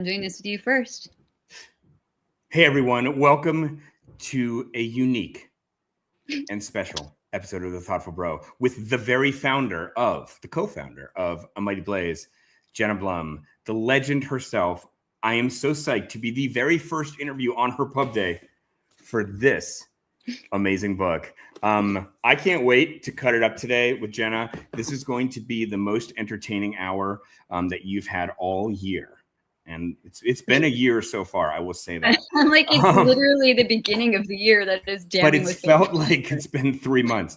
I'm doing this with you first. Hey everyone, welcome to a unique and special episode of The Thoughtful Bro with the very the co-founder of A Mighty Blaze, Jenna Blum, the legend herself. I am so psyched to be the very first interview on her pub day for this amazing book. I can't wait to cut it up today with Jenna. This is going to be the most entertaining hour that you've had all year. And it's been a year so far, I will say that. Like it's literally the beginning of the year that is jamming. But it's felt like it's been 3 months.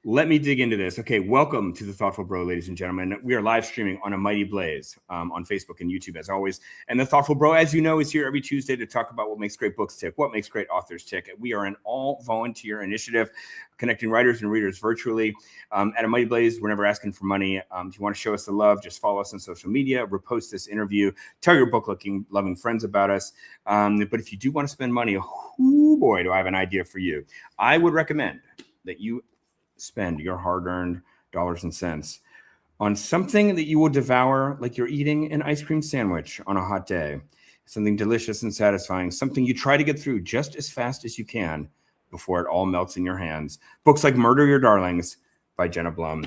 Let me dig into this. Okay, welcome to The Thoughtful Bro, ladies and gentlemen. We are live streaming on A Mighty Blaze on Facebook and YouTube, as always. And The Thoughtful Bro, as you know, is here every Tuesday to talk about what makes great books tick, what makes great authors tick. We are an all-volunteer initiative connecting writers and readers virtually. At A Mighty Blaze, we're never asking for money. If you want to show us the love, just follow us on social media, repost this interview, tell your book-loving friends about us. But if you do want to spend money, oh boy, do I have an idea for you. I would recommend that you spend your hard-earned dollars and cents on something that you will devour like you're eating an ice cream sandwich on a hot day. Something delicious and satisfying, something you try to get through just as fast as you can before it all melts in your hands. Books like Murder Your Darlings by Jenna Blum.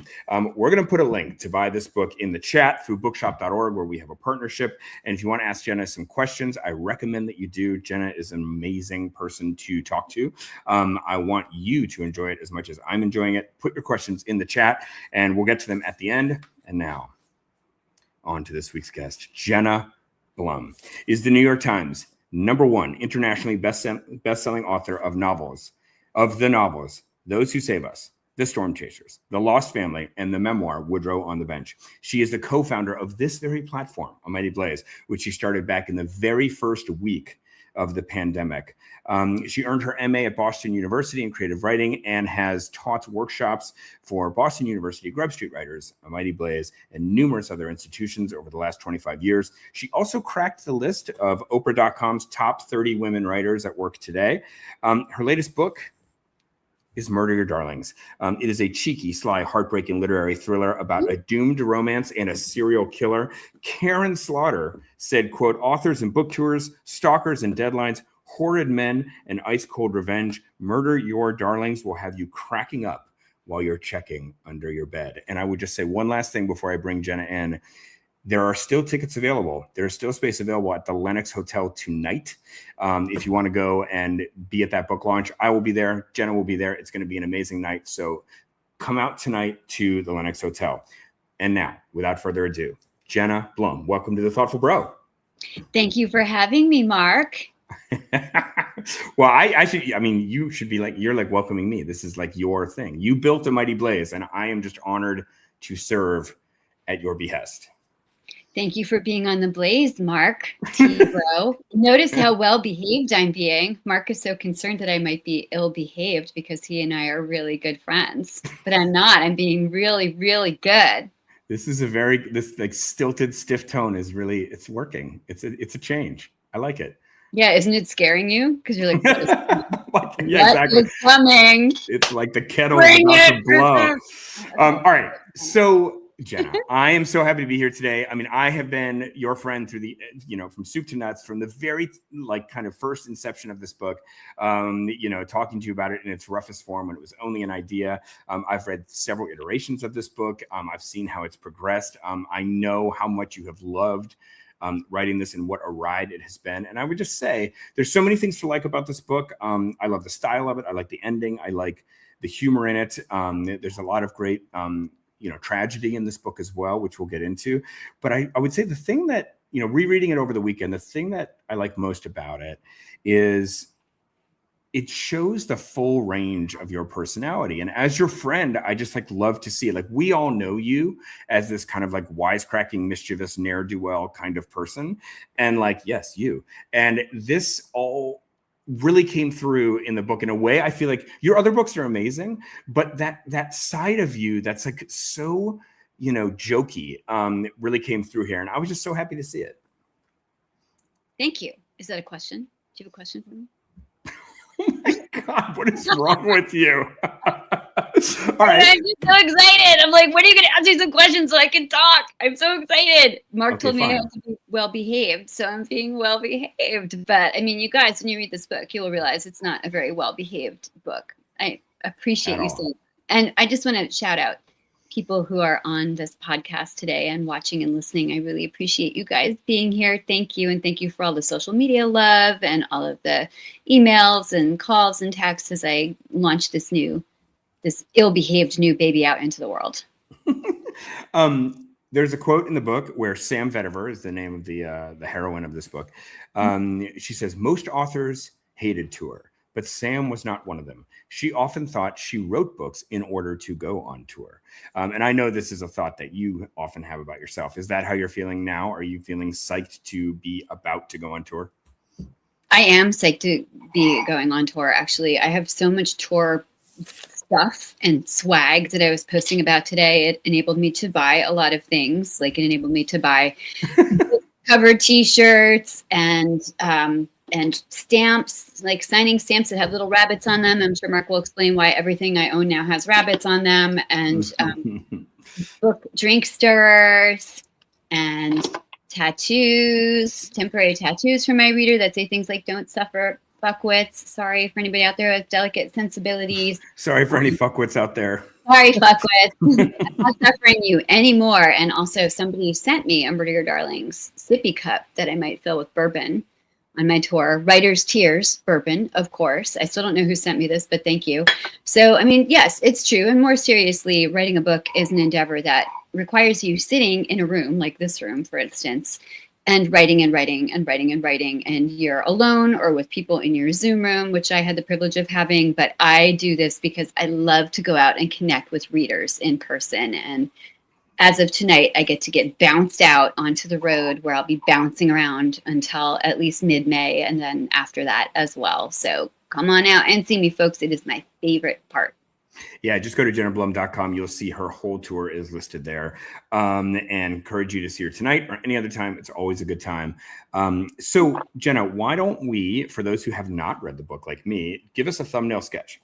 We're going to put a link to buy this book in the chat through bookshop.org, where we have a partnership. And if you want to ask Jenna some questions, I recommend that you do. Jenna is an amazing person to talk to. I want you to enjoy it as much as I'm enjoying it. Put your questions in the chat, and we'll get to them at the end. And now, on to this week's guest. Jenna Blum is the New York Times #1 internationally best-selling author of the novels, Those Who Save Us, The Storm Chasers, The Lost Family, and the memoir, Woodrow on the Bench. She is the co-founder of this very platform, A Mighty Blaze, which she started back in the very first week of the pandemic. She earned her MA at Boston University in creative writing and has taught workshops for Boston University Grub Street writers, A Mighty Blaze, and numerous other institutions over the last 25 years. She also cracked the list of Oprah.com's top 30 women writers at work today. Her latest book is Murder Your Darlings. It is a cheeky, sly, heartbreaking literary thriller about a doomed romance and a serial killer. Karin Slaughter said, quote, authors and book tours, stalkers and deadlines, horrid men and ice-cold revenge, Murder Your Darlings will have you cracking up while you're checking under your bed. And I would just say one last thing before I bring Jenna in. There are still tickets available. There's still space available at the Lenox Hotel tonight. If you want to go and be at that book launch, I will be there. Jenna will be there. It's going to be an amazing night. So come out tonight to the Lenox Hotel. And now, without further ado, Jenna Blum, welcome to The Thoughtful Bro. Thank you for having me, Mark. Well, you should be you're welcoming me. This is like your thing. You built A Mighty Blaze, and I am just honored to serve at your behest. Thank you for being on the Blaze, Mark, T-Bro. Notice how well-behaved I'm being. Mark is so concerned that I might be ill-behaved because he and I are really good friends. But I'm not. I'm being really, really good. This is this stilted, stiff tone is really, it's working. It's a change. I like it. Yeah, isn't it scaring you? Because you're like, what is coming? Yeah, exactly. What is coming? It's like the kettle is about to blow. All right, so Jenna, I am so happy to be here today. I mean, I have been your friend through from soup to nuts, from the very kind of first inception of this book, talking to you about it in its roughest form when it was only an idea. I've read several iterations of this book. I've seen how it's progressed. I know how much you have loved writing this and what a ride it has been. And I would just say there's so many things to like about this book. I love the style of it. I like the ending. I like the humor in it. There's a lot of great tragedy in this book as well, which we'll get into. But I would say the thing that, rereading it over the weekend, the thing that I like most about it is it shows the full range of your personality. And as your friend, I just love to see it. We all know you as this kind of wisecracking, mischievous, ne'er-do-well kind of person. And yes, you. And this all really came through in the book in a way. I feel like your other books are amazing, but that side of you that's so jokey really came through here, and I was just so happy to see it. Thank you. Is that a question? Do you have a question for me? Oh my God, what is wrong with you? All right. I'm just so excited. I'm like, when are you going to ask me some questions so I can talk? I'm so excited. Mark told me I have to be well behaved, so I'm being well behaved. But I mean, you guys, when you read this book, you will realize it's not a very well behaved book. I appreciate you saying. And I just want to shout out people who are on this podcast today and watching and listening. I really appreciate you guys being here. Thank you. And thank you for all the social media love and all of the emails and calls and texts as I launch this ill-behaved new baby out into the world. There's a quote in the book where Sam Vetiver is the name of the heroine of this book. She says, most authors hated tour, but Sam was not one of them. She often thought she wrote books in order to go on tour. And I know this is a thought that you often have about yourself. Is that how you're feeling now? Are you feeling psyched to be about to go on tour? I am psyched to be going on tour, actually. I have so much tour stuff and swag that I was posting about today. It enabled me to buy a lot of things. Like it enabled me to buy covered t-shirts and stamps, like signing stamps that have little rabbits on them. I'm sure Mark will explain why everything I own now has rabbits on them, and book drink stirrers and tattoos, temporary tattoos for my reader that say things like "Don't suffer, fuckwits." Sorry for anybody out there with delicate sensibilities. Sorry for any fuckwits out there. Sorry, fuckwits. I'm not suffering you anymore. And also, somebody sent me a Murder Your Darlings sippy cup that I might fill with bourbon on my tour. Writer's Tears bourbon, of course. I still don't know who sent me this, but thank you. So, I mean, yes, it's true. And more seriously, writing a book is an endeavor that requires you sitting in a room, like this room, for instance, and writing and writing and writing and writing. And you're alone or with people in your Zoom room, which I had the privilege of having. But I do this because I love to go out and connect with readers in person. And as of tonight, I get bounced out onto the road where I'll be bouncing around until at least mid-May, and then after that as well. So come on out and see me, folks. It is my favorite part. Yeah, just go to jennablum.com. You'll see her whole tour is listed there, and encourage you to see her tonight or any other time. It's always a good time. So Jenna, why don't we, for those who have not read the book like me, give us a thumbnail sketch?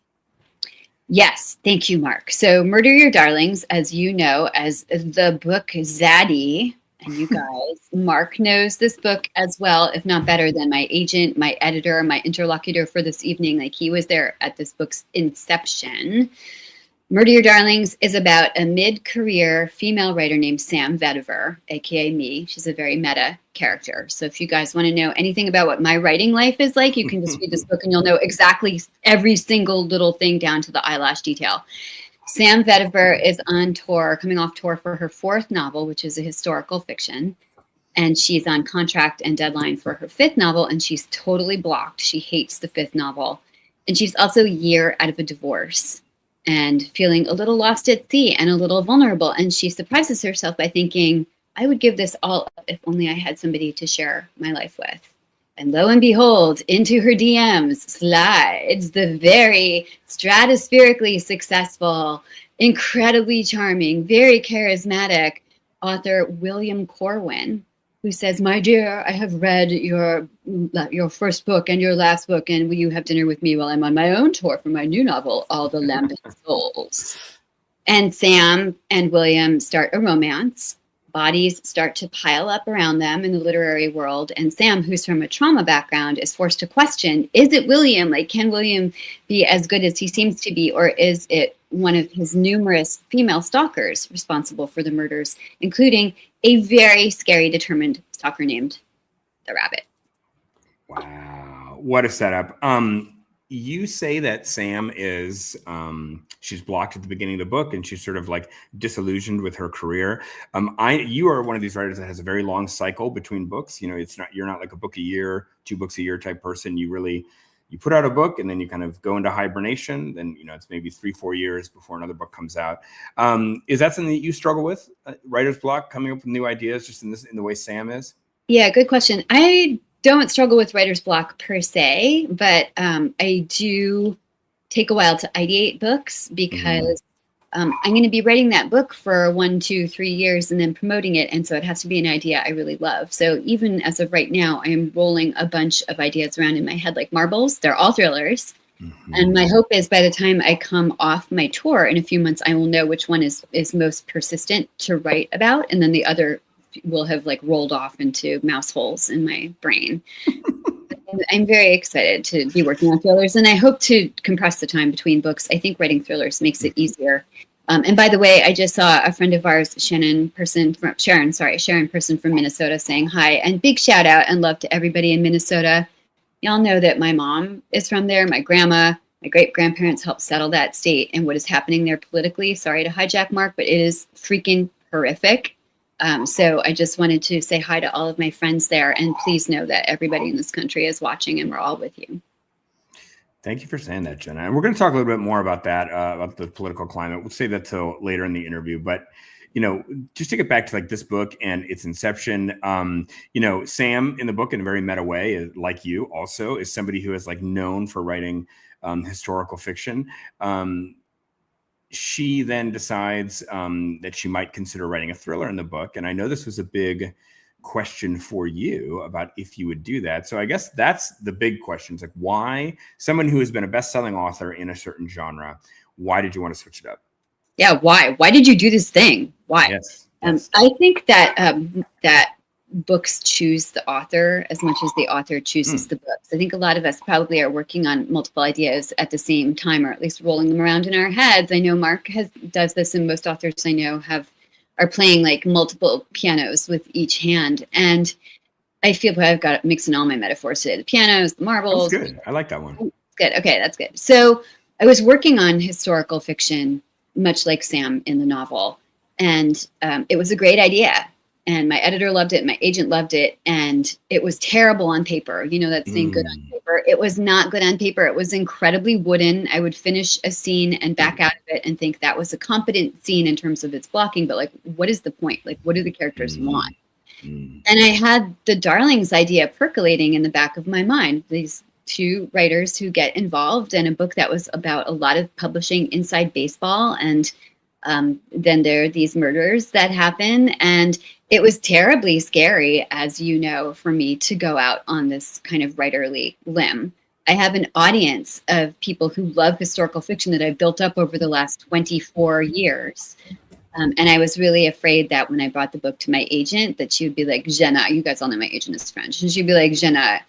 Yes, thank you, Mark. So Murder Your Darlings, as you know, as the book Zaddy, and you guys, Mark knows this book as well, if not better than my agent, my editor, my interlocutor for this evening. Like he was there at this book's inception. Murder Your Darlings is about a mid-career female writer named Sam Vetiver, aka me. She's a very meta character. So if you guys want to know anything about what my writing life is like, you can just read this book and you'll know exactly every single little thing down to the eyelash detail. Sam Vetiver is on tour, coming off tour for her fourth novel, which is a historical fiction. And she's on contract and deadline for her fifth novel, and she's totally blocked. She hates the fifth novel. And she's also a year out of a divorce and feeling a little lost at sea and a little vulnerable. And she surprises herself by thinking, I would give this all up if only I had somebody to share my life with. And lo and behold, into her DMs slides the very stratospherically successful, incredibly charming, very charismatic author William Corwin, who says, my dear, I have read your first book and your last book, and will you have dinner with me while I'm on my own tour for my new novel, All the Lambent Souls? And Sam and William start a romance. Bodies start to pile up around them in the literary world. And Sam, who's from a trauma background, is forced to question, is it William? Like, can William be as good as he seems to be? Or is it one of his numerous female stalkers responsible for the murders, including a very scary, determined stalker named the Rabbit? Wow. What a setup. You say that Sam is, she's blocked at the beginning of the book and she's sort of like disillusioned with her career. You are one of these writers that has a very long cycle between books. You know, you're not like a book a year, 2 books a year type person. You put out a book and then you kind of go into hibernation. Then, you know, it's maybe 3-4 years before another book comes out. Is that something that you struggle with? Writer's block, coming up with new ideas, just in the way Sam is? Yeah, good question. I don't struggle with writer's block per se, but I do take a while to ideate books because I'm going to be writing that book for 1, 2, 3 years and then promoting it. And so it has to be an idea I really love. So even as of right now, I am rolling a bunch of ideas around in my head like marbles. They're all thrillers. And my hope is by the time I come off my tour in a few months, I will know which one is most persistent to write about. And then the other will have like rolled off into mouse holes in my brain. I'm very excited to be working on thrillers, and I hope to compress the time between books. I think writing thrillers makes it easier. And by the way, I just saw a friend of ours, Sharon Person from Minnesota, saying hi, and big shout out and love to everybody in Minnesota. Y'all know that my mom is from there. My grandma, my great grandparents helped settle that state, and what is happening there politically. Sorry to hijack Mark, but it is freaking horrific. So I just wanted to say hi to all of my friends there, and please know that everybody in this country is watching and we're all with you. Thank you for saying that, Jenna. And we're going to talk a little bit more about that, about the political climate. We'll save that till later in the interview. But, just to get back to like this book and its inception, Sam in the book in a very meta way, like you also, is somebody who is like known for writing historical fiction. She then decides that she might consider writing a thriller in the book. And I know this was a big question for you about if you would do that. So I guess that's the big question. It's like, why someone who has been a best-selling author in a certain genre, why did you want to switch it up? Yeah, why? Why did you do this thing? Why? Yes. I think that that books choose the author as much as the author chooses the books. I think a lot of us probably are working on multiple ideas at the same time, or at least rolling them around in our heads. I know Mark does this, and most authors I know are playing like multiple pianos with each hand. And I feel I've got mixing all my metaphors today: the pianos, the marbles. That's good. I like that one. Good. Okay, that's good. So I was working on historical fiction, much like Sam in the novel, and it was a great idea. And my editor loved it. My agent loved it. And it was terrible on paper. You know that saying, good on paper. It was not good on paper. It was incredibly wooden. I would finish a scene and back out of it and think that was a competent scene in terms of its blocking. But like, what is the point? Like, what do the characters want? And I had the Darlings idea percolating in the back of my mind. These two writers who get involved in a book that was about a lot of publishing inside baseball. And then there are these murders that happen. And it was terribly scary, as you know, for me to go out on this kind of writerly limb. I have an audience of people who love historical fiction that I've built up over the last 24 years. And I was really afraid that when I brought the book to my agent, that she would be like, Jenna, you guys all know my agent is French. And she'd be like, Jenna,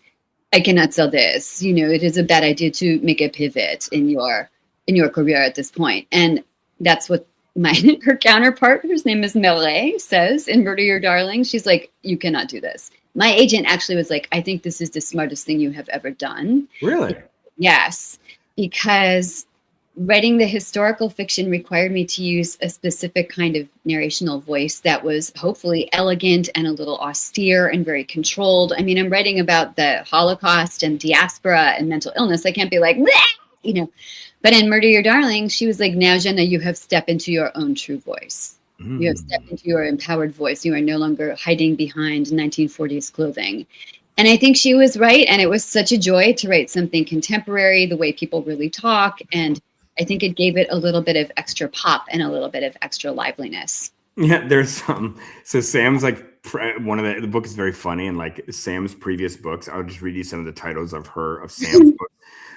I cannot sell this. It is a bad idea to make a pivot in your career at this point. And that's what her counterpart, whose name is Mele, says in Murder Your Darling. She's like, you cannot do this. My agent actually was like, I think this is the smartest thing you have ever done. Really? Yes, because writing the historical fiction required me to use a specific kind of narrational voice that was hopefully elegant and a little austere and very controlled. I mean, I'm writing about the Holocaust and diaspora and mental illness. I can't be like, But in Murder Your Darling, she was like, now, Jenna, you have stepped into your own true voice. You have stepped into your empowered voice. You are no longer hiding behind 1940s clothing. And I think she was right. And it was such a joy to write something contemporary, the way people really talk. And I think it gave it a little bit of extra pop and a little bit of extra liveliness. Yeah, there's so Sam's like one of the book is very funny, and like Sam's previous books, I'll just read you some of the titles of Sam's book.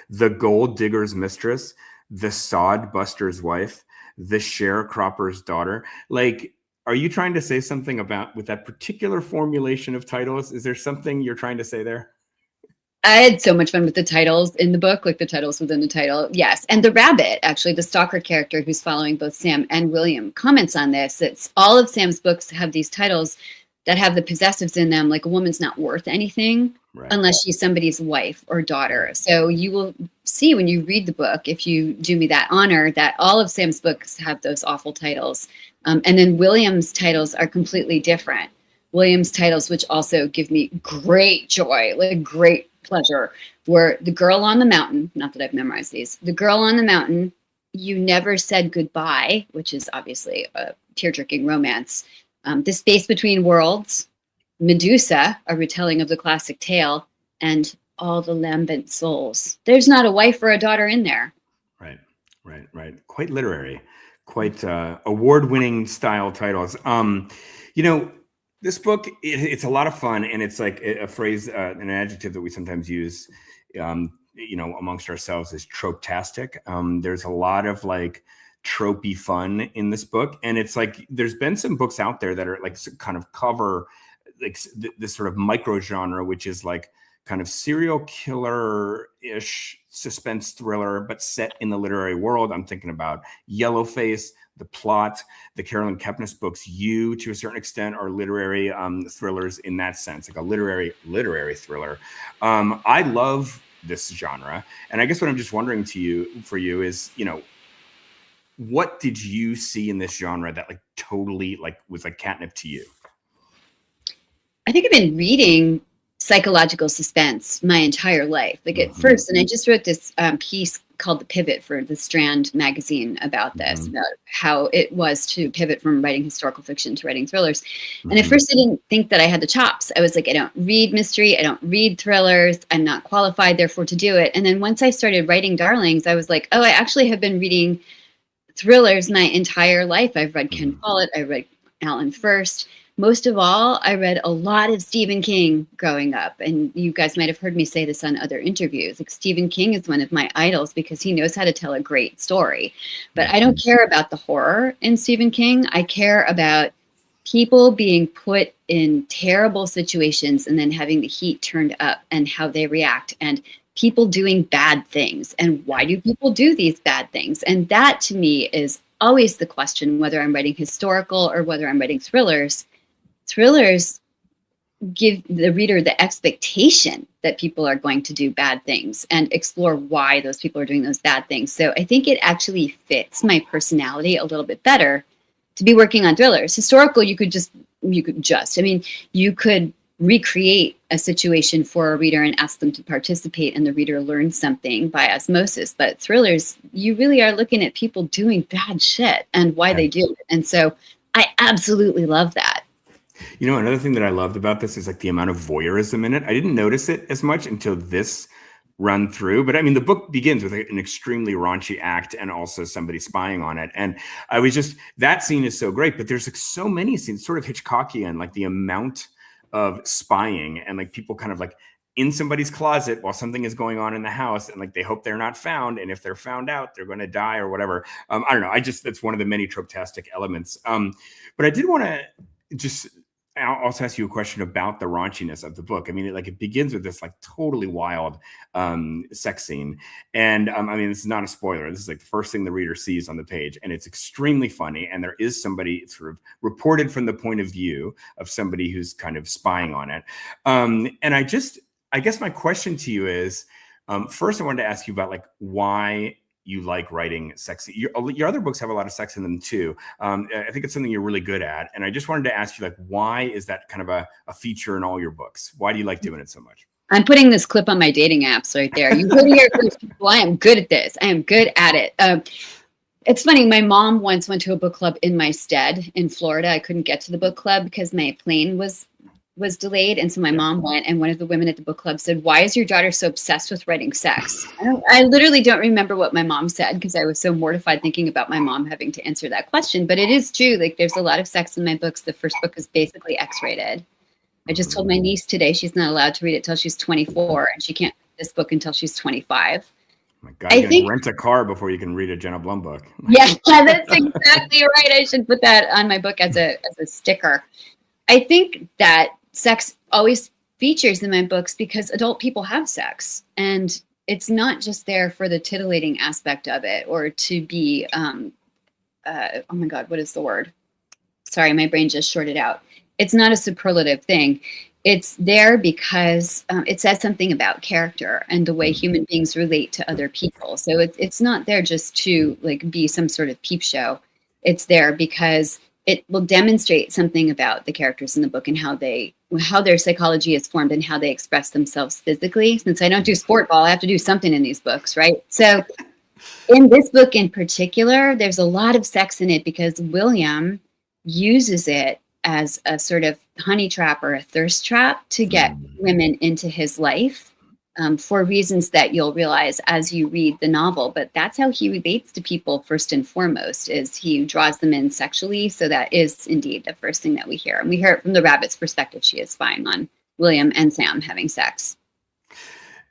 The Gold Digger's Mistress, The Sod Buster's Wife, The Sharecropper's Daughter. Like, are you trying to say something about with that particular formulation of titles? Is there something you're trying to say there? I had so much fun with the titles in the book, like the titles within the title. Yes. And the rabbit, actually, the stalker character who's following both Sam and William, comments on this. It's all of Sam's books have these titles that have the possessives in them, like a woman's not worth anything unless she's somebody's wife or daughter. So you will see when you read the book, if you do me that honor, that all of Sam's books have those awful titles. And then William's titles are completely different. William's titles, which also give me great joy, like great pleasure, were The Girl on the Mountain, not that I've memorized these, The Girl on the Mountain, You Never Said Goodbye, which is obviously a tear-jerking romance, The Space Between Worlds, Medusa, a retelling of the classic tale, and All the Lambent Souls. There's not a wife or a daughter in there. Right. Quite literary, quite award-winning style titles. This book, it's a lot of fun, and it's like a phrase, an adjective that we sometimes use amongst ourselves is trope-tastic. There's a lot of like tropey fun in this book, and it's like there's been some books out there that are like kind of cover like this sort of micro genre, which is like kind of serial killer-ish suspense thriller, but set in the literary world. I'm thinking about Yellowface, The Plot, the Carolyn Kepnes books. You, to a certain extent, are literary thrillers in that sense, like a literary thriller. I love this genre, and I guess what I'm just wondering for you is, what did you see in this genre that like totally like was like catnip to you? I think I've been reading psychological suspense my entire life. Like at first, and I just wrote this piece called The Pivot for the Strand magazine about this, about how it was to pivot from writing historical fiction to writing thrillers. And at first I didn't think that I had the chops. I was like, I don't read mystery. I don't read thrillers. I'm not qualified, therefore, to do it. And then once I started writing Darlings, I was like, oh, I actually have been reading thrillers my entire life. I've read Ken Follett. I read Alan First. Most of all, I read a lot of Stephen King growing up. And you guys might have heard me say this on other interviews. Like Stephen King is one of my idols because he knows how to tell a great story. But I don't care about the horror in Stephen King. I care about people being put in terrible situations and then having the heat turned up and how they react, and people doing bad things. And why do people do these bad things? And that to me is always the question, whether I'm writing historical or whether I'm writing thrillers. Thrillers give the reader the expectation that people are going to do bad things and explore why those people are doing those bad things. So I think it actually fits my personality a little bit better to be working on thrillers. Historical, you could recreate a situation for a reader and ask them to participate, and the reader learns something by osmosis. But thrillers, you really are looking at people doing bad shit and why they do it. And so I absolutely love that. Another thing that I loved about this is like the amount of voyeurism in it. I didn't notice it as much until this run through, but I mean, the book begins with an extremely raunchy act and also somebody spying on it. And I was just, that scene is so great, but there's like so many scenes, sort of Hitchcockian, like the amount of spying and like people kind of like in somebody's closet while something is going on in the house, and like they hope they're not found, and if they're found out, they're going to die or whatever. I don't know. That's one of the many trope-tastic elements. But I did want to just I'll also ask you a question about the raunchiness of the book. I mean, it begins with this like totally wild sex scene. And I mean, this is not a spoiler. This is like the first thing the reader sees on the page, and it's extremely funny. And there is somebody sort of reported from the point of view of somebody who's kind of spying on it. And I guess my question to you is, first I wanted to ask you about like why you like writing sexy. Your other books have a lot of sex in them too. I think it's something you're really good at. And I just wanted to ask you, like, why is that kind of a feature in all your books? Why do you like doing it so much? I'm putting this clip on my dating apps right there. You heard it here first, people. I am good at this. I am good at it. It's funny. My mom once went to a book club in my stead in Florida. I couldn't get to the book club because my plane was delayed. And so my mom went, and one of the women at the book club said, "Why is your daughter so obsessed with writing sex?" I literally don't remember what my mom said because I was so mortified thinking about my mom having to answer that question. But it is true. Like, there's a lot of sex in my books. The first book is basically X-rated. I just told my niece today she's not allowed to read it till she's 24, and she can't read this book until she's 25. My God, you can rent a car before you can read a Jenna Blum book. Yeah, that's exactly right. I should put that on my book as a sticker. I think that sex always features in my books because adult people have sex, and it's not just there for the titillating aspect of it or to be, oh my God, what is the word? Sorry, my brain just shorted out. It's not a superlative thing. It's there because it says something about character and the way human beings relate to other people. So it's not there just to like be some sort of peep show. It's there because it will demonstrate something about the characters in the book and how their psychology is formed and how they express themselves physically. Since I don't do sport ball, I have to do something in these books, right? So in this book in particular, there's a lot of sex in it because William uses it as a sort of honey trap or a thirst trap to get women into his life for reasons that you'll realize as you read the novel. But that's how he relates to people first and foremost, is he draws them in sexually. So that is indeed the first thing that we hear. And we hear it from the rabbit's perspective. She is spying on William and Sam having sex.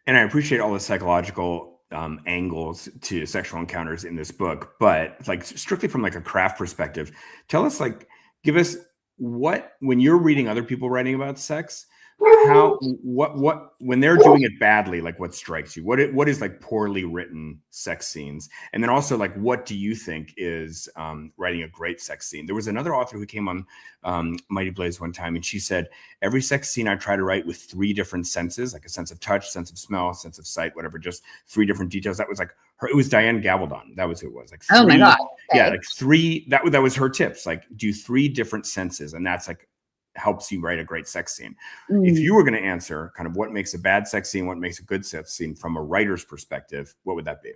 And I appreciate all the psychological angles to sexual encounters in this book, but like strictly from like a craft perspective, tell us, like, give us when you're reading other people writing about sex, what when they're doing it badly, like what strikes you? What is like poorly written sex scenes? And then also, like, what do you think is writing a great sex scene? There was another author who came on Mighty Blaze one time, and she said, every sex scene I try to write with 3 different senses, like a sense of touch, sense of smell, sense of sight, whatever, just 3 different details. That was like her. It was Diane Gabaldon. That was who it was. Like 3, oh my God. Okay. Yeah, like 3. That was her tips. Like, do 3 different senses, and that's like helps you write a great sex scene. If you were going to answer kind of what makes a bad sex scene, what makes a good sex scene from a writer's perspective, what would that be?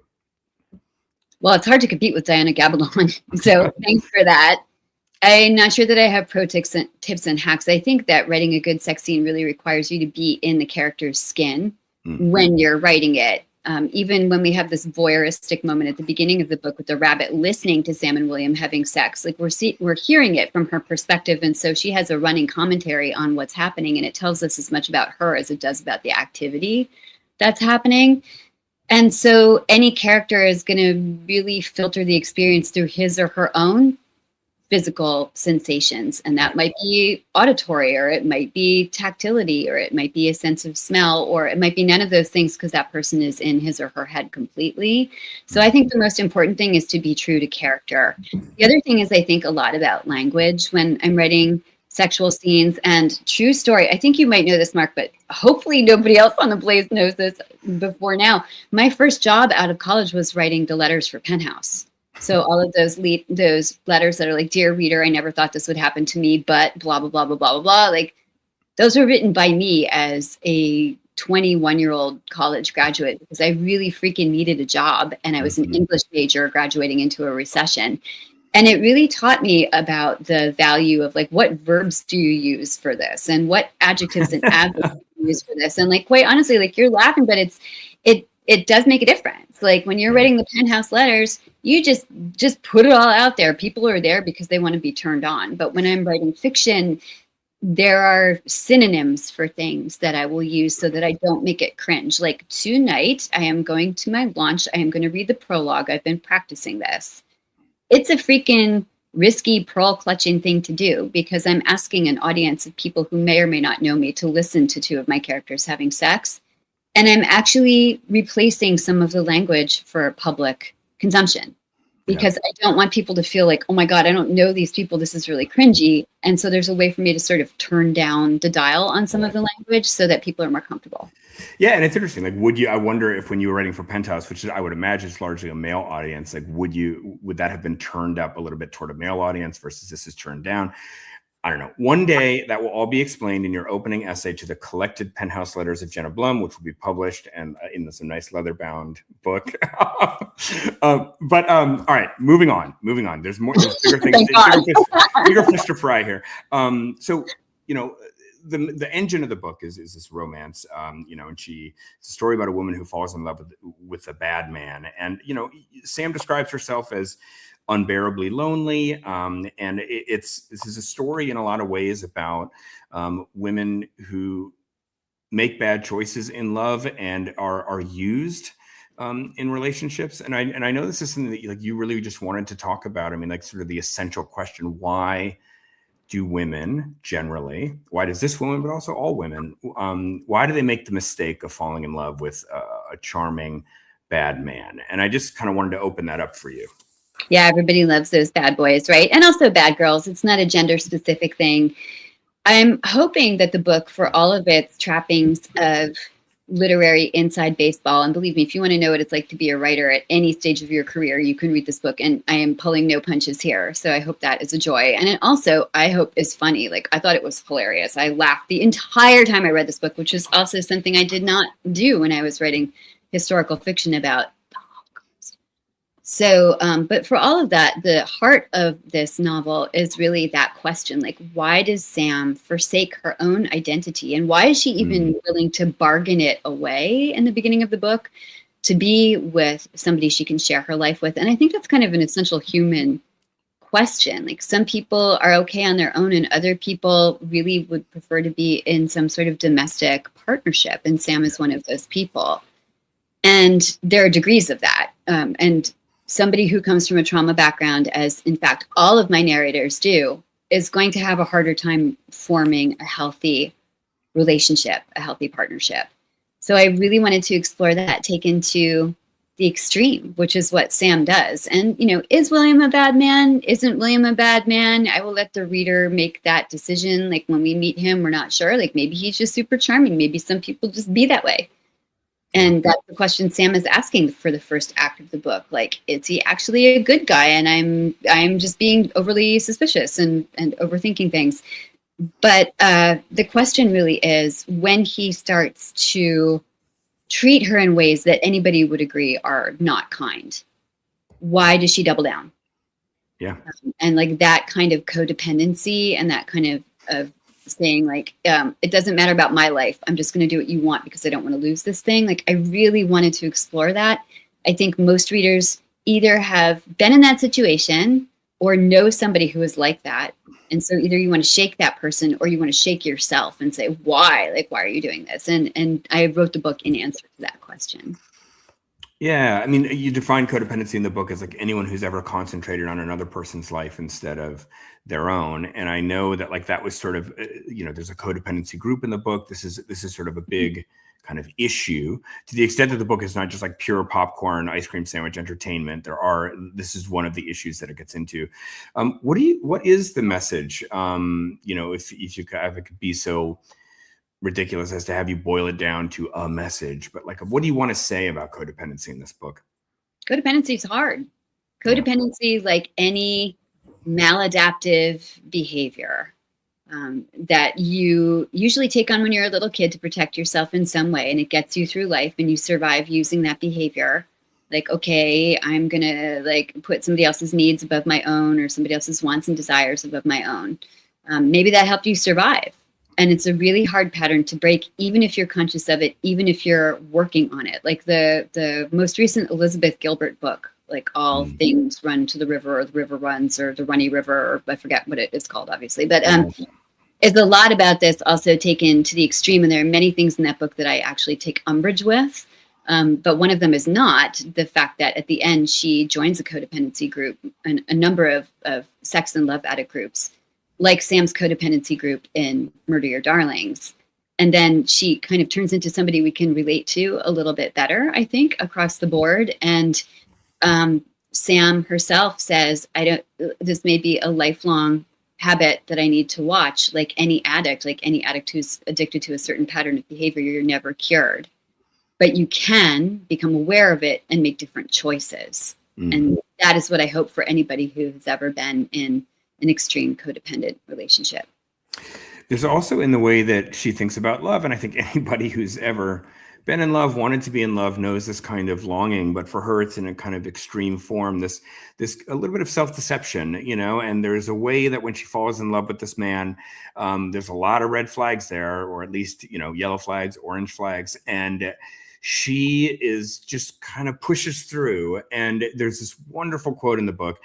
Well, it's hard to compete with Diana Gabaldon. So thanks for that. I'm not sure that I have pro tips and hacks. I think that writing a good sex scene really requires you to be in the character's skin when you're writing it. Even when we have this voyeuristic moment at the beginning of the book with the rabbit listening to Sam and William having sex, like we're hearing it from her perspective. And so she has a running commentary on what's happening. And it tells us as much about her as it does about the activity that's happening. And so any character is going to really filter the experience through his or her own physical sensations. And that might be auditory, or it might be tactility, or it might be a sense of smell, or it might be none of those things because that person is in his or her head completely. So I think the most important thing is to be true to character. The other thing is I think a lot about language when I'm writing sexual scenes. And true story, I think you might know this, Mark, but hopefully nobody else on the Blaze knows this before now. My first job out of college was writing the letters for Penthouse. So all of those letters that are like, dear reader, I never thought this would happen to me, but blah, blah, blah, blah, blah, blah, blah. Like, those were written by me as a 21-year-old college graduate because I really freaking needed a job. And I was an English major graduating into a recession. And it really taught me about the value of like, what verbs do you use for this? And what adjectives and adverbs do you use for this? And like, quite honestly, like, you're laughing, but it does make a difference. Like when you're writing the Penthouse letters, you just put it all out there. People are there because they want to be turned on. But when I'm writing fiction, there are synonyms for things that I will use so that I don't make it cringe. Like tonight, I am going to my launch. I am going to read the prologue. I've been practicing this. It's a freaking risky pearl clutching thing to do because I'm asking an audience of people who may or may not know me to listen to 2 of my characters having sex. And I'm actually replacing some of the language for public consumption because I don't want people to feel like, oh my God, I don't know these people. This is really cringy. And so there's a way for me to sort of turn down the dial on some of the language so that people are more comfortable. Yeah. And it's interesting. Like, I wonder if when you were writing for Penthouse, which I would imagine is largely a male audience, like, would that have been turned up a little bit toward a male audience versus this is turned down? I don't know. One day that will all be explained in your opening essay to the collected Penthouse letters of Jenna Blum, which will be published and in some nice leather-bound book. All right, moving on. There's bigger things, bigger fish to fry here. So, you know, the engine of the book is this romance, and it's a story about a woman who falls in love with a bad man. And, Sam describes herself as unbearably lonely. And this is a story in a lot of ways about women who make bad choices in love and are used in relationships. And I know this is something that you really just wanted to talk about. I mean, like sort of the essential question, why do women generally, why does this woman, but also all women, why do they make the mistake of falling in love with a charming bad man? And I just kind of wanted to open that up for you. Yeah, everybody loves those bad boys, right? And also bad girls. It's not a gender specific thing. I'm hoping that the book, for all of its trappings of literary inside baseball, and believe me, if you want to know what it's like to be a writer at any stage of your career, you can read this book, and I am pulling no punches here. So I hope that is a joy. And it also, I hope, is funny. Like, I thought it was hilarious. I laughed the entire time I read this book, which is also something I did not do when I was writing historical fiction about. So, but for all of that, the heart of this novel is really that question, like, why does Sam forsake her own identity? And why is she even willing to bargain it away in the beginning of the book to be with somebody she can share her life with? And I think that's kind of an essential human question. Like some people are okay on their own and other people really would prefer to be in some sort of domestic partnership. And Sam is one of those people. And there are degrees of that. And somebody who comes from a trauma background, as in fact all of my narrators do, is going to have a harder time forming a healthy relationship, a healthy partnership. So I really wanted to explore that, taken to the extreme, which is what Sam does. And, you know, is William a bad man? Isn't William a bad man? I will let the reader make that decision. Like when we meet him, we're not sure. Like maybe he's just super charming. Maybe some people just be that way. And that's the question Sam is asking for the first act of the book. Like, is he actually a good guy? And I'm just being overly suspicious and overthinking things. But the question really is, when he starts to treat her in ways that anybody would agree are not kind, why does she double down? Yeah. And like that kind of codependency and that kind of saying like, it doesn't matter about my life. I'm just going to do what you want because I don't want to lose this thing. Like I really wanted to explore that. I think most readers either have been in that situation or know somebody who is like that. And so either you want to shake that person or you want to shake yourself and say, why? Like, why are you doing this? And I wrote the book in answer to that question. Yeah. I mean, you define codependency in the book as like anyone who's ever concentrated on another person's life instead of their own. And I know that like that was sort of, you know, there's a codependency group in the book. This is sort of a big kind of issue to the extent that the book is not just like pure popcorn, ice cream sandwich entertainment. This is one of the issues that it gets into. What is the message? You know, if you could be so ridiculous as to have you boil it down to a message, but like, what do you want to say about codependency in this book? Codependency is hard. Codependency, like any maladaptive behavior, that you usually take on when you're a little kid to protect yourself in some way, and it gets you through life and you survive using that behavior. Like, okay, I'm gonna like put somebody else's needs above my own or somebody else's wants and desires above my own. Maybe that helped you survive. And it's a really hard pattern to break, even if you're conscious of it, even if you're working on it. Like the most recent Elizabeth Gilbert book, like all things run to the river, or the river runs, or the runny river, or I forget what it is called, obviously. But is a lot about this also taken to the extreme. And there are many things in that book that I actually take umbrage with. But one of them is not the fact that at the end, she joins a codependency group and a number of sex and love addict groups, like Sam's codependency group in Murder Your Darlings. And then she kind of turns into somebody we can relate to a little bit better, I think, across the board. And Sam herself says, this may be a lifelong habit that I need to watch. Like any addict who's addicted to a certain pattern of behavior, you're never cured, but you can become aware of it and make different choices. And that is what I hope for anybody who has ever been in an extreme codependent relationship. There's also in the way that she thinks about love. And I think anybody who's ever been in love, wanted to be in love, knows this kind of longing, but for her, it's in a kind of extreme form, this a little bit of self-deception, you know, and there's a way that when she falls in love with this man, there's a lot of red flags there, or at least, you know, yellow flags, orange flags. And she is just kind of pushes through. And there's this wonderful quote in the book,